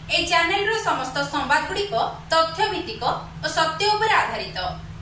ए channel रो समस्त संवाद गुड़िक तथ्य भित्तिक और सत्य उपर आधारित।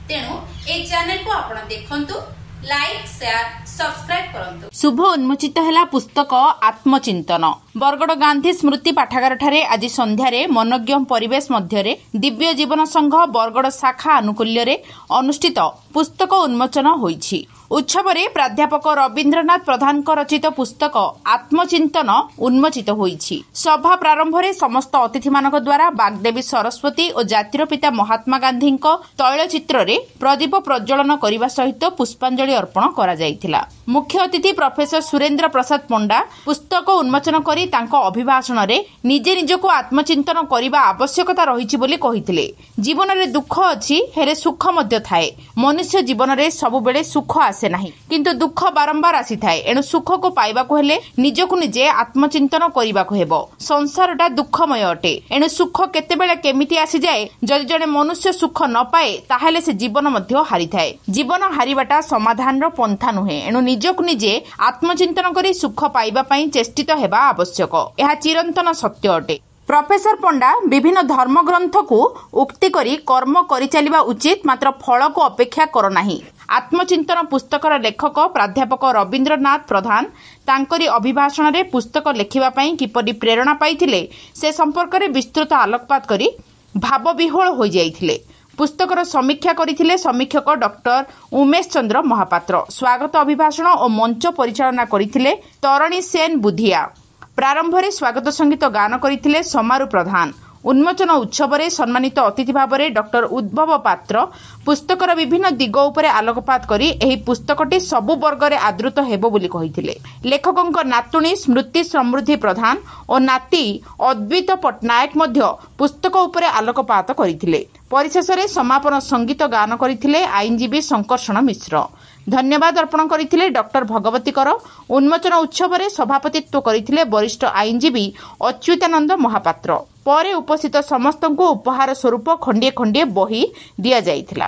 तेणु ए चैनल को आपण देखंतु, लाइक शेयर सब्सक्राइब करंतु। शुभ उन्मोचित है पुस्तक आत्मचिंतन। बरगड़ गांधी स्मृति पाठागार ठारे आज संध्यारे मनोज्ञ परिवेश मध्य दिव्य जीवन संघ बरगड़ शाखा आनुकूल्य अनुष्ठित पुस्तक उन्मोचन होईछि। उत्सव में प्राध्यापक रवीन्द्रनाथ प्रधान रचित पुस्तक आत्मचिंतन उन्मोचित होईछि। सभा प्रारंभ में समस्त अतिथि मानक द्वारा बागदेवी सरस्वती और जातिर पिता महात्मा गांधी तैलचित्र रे प्रदीप प्रज्वलन करने सहित पुष्पांजलि अर्पण करा जायतिला। मुख्य अतिथि प्रोफेसर सुरेन्द्र प्रसाद पंडा पुस्तक उन्मोचन करी तांको अभिभाषण रे निजे निजको आत्मचिंतन करने आवश्यकता रही बोली कहिथिले। जीवन में दुख अछि हेले सुख मध्य थाए। मनुष्य जीवन में सबुबेले सुख आसे नाही, किंतु दुख बारंबार आसी थाए। एणु सुख को पाइबाकु हेले निजको निजे आत्मचिंतन करिबाकु हेबो। संसारटा दुखमय अटे। एणु सुख केतेबेले केमिति आसी जाए, जदि जणे मनुष्य सुख न पाए ताहेले से जीवन मध्य हारि थाए। जीवन हारिबाटा समाधान रो पंथा नुहे। एणु निजको निजे आत्मचिंतन करी सुख पाइबा पई चेष्टित हेबा आवश्यक। एहा चिरंतन सत्य अटे। प्रोफेसर पंडा विभिन्न धर्म ग्रंथ को उक्ति करी कर्म करि चलिबा उचित, मात्र फल को अपेक्षा कर नाही। आत्मचिंतन पुस्तकर लेखक प्राध्यापक रवीन्द्रनाथ प्रधान तांकरी अभिभाषण रे पुस्तक लेखिबा पई किपरि प्रेरणा पाइथिले से संपर्क रे विस्तृत आलोकपात करी भाव विह्वल हो जाइथिले। पुस्तकर समीक्षा करथिले समीक्षक डॉक्टर उमेश चंद्र महापात्र। स्वागत अभिभाषण और मंच परिचालना करथिले तरणी सेन बुधिया। प्रारंभ में स्वागत संगीत गान करथिले समारू प्रधान। उन्मोचन उत्सव में सम्मानित अतिथि भाव में डॉक्टर उद्भव पात्र पुस्तकर विभिन्न दिग उपरे आलोकपात करी एही पुस्तकटी सबु वर्ग में आदृत हेबो बोली कहिथिले। लेखकक नातुणी स्मृति समृद्धि प्रधान और नाती अद्वित पटनायक मध्य पुस्तक उपरे आलोकपात करथिले। परिशेष में समापन संगीत गान करथिले आईनजीवी शंकरषण मिश्र। धन्यवाद अर्पण करथिले डॉक्टर भगवती कर। उन्मोचन उत्सव में सभापतित्व करथिले वरिष्ठ आईनजीवी अच्युतानंद महापात्र। परे उपस्थित समस्त को उपहार स्वरूप खंडिए खंडिए बही दिया जाइथिला।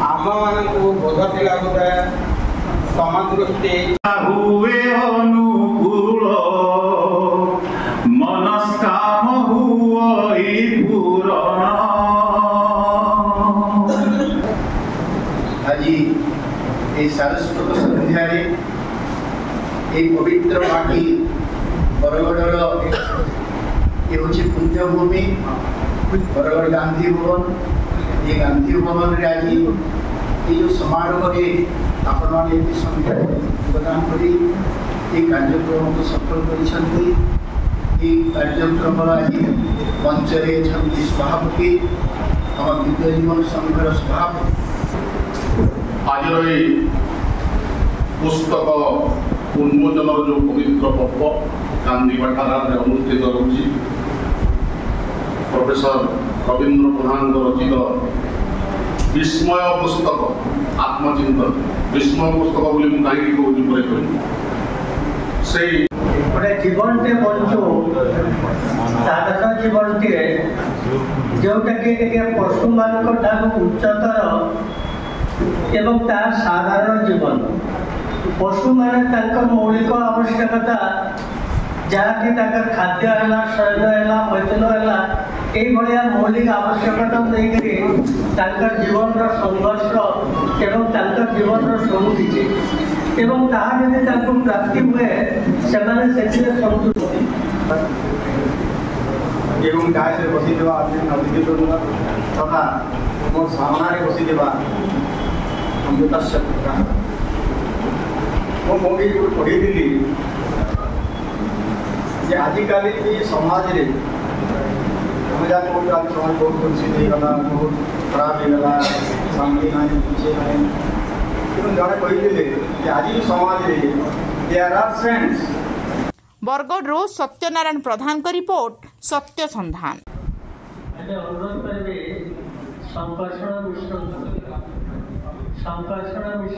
आम मान बोध दिला गोटे समदृष्टि हुए अनुकूल मनस्काम हुई पूरण। आज ये सारस्वत संध्या पवित्र माटी बरगढ़ ये हूँ पुण्यभूमि बरगढ़ गांधी भवन। ये गांधी भवन रे आज ये जो समारोह आपण मैंने संख्या योगदान कर कार्यक्रम को सफल कर कार्यक्रम आज मंच सभापति आम दिव्य जीवन संघर सभापति आज पुस्तक उन्मोचन जो पवित्र पर्व गांधी पाठागार अनुष्ठित होगी। प्रोफेसर रवीन्द्र प्रधान रचित विस्मय पुस्तक आत्मचिंतन विस्मय पुस्तक बोली कहीं कहूँ से गोटे जीवनटे बंचु साधारण जीवनटे जोटा कि पशु मान उच्चतर एवं तार साधारण जीवन। पशु मान मौलिक आवश्यकता जहाँकि खाद्य है शयन है मैथुन है ये मौलिक आवश्यकता देकर जीवन संघर्ष एवं जीवन सब किसी एवं जब प्राप्ति हुए से संतुष्टि एवं गाय से बसी देवा नदी तथा मो सामने बसी देवा अमृत मुझे पढ़ी जे आजिकल समाज रे हमें जहाँ कौन आज समाज बहुत दूषित होगा बहुत खराब होगा शांति ना पीछे ना जड़े कही आज समाज रे there are friends. Bargarh Satyanarayan Pradhan का रिपोर्ट सत्य संधान। अनुरोध करेंगे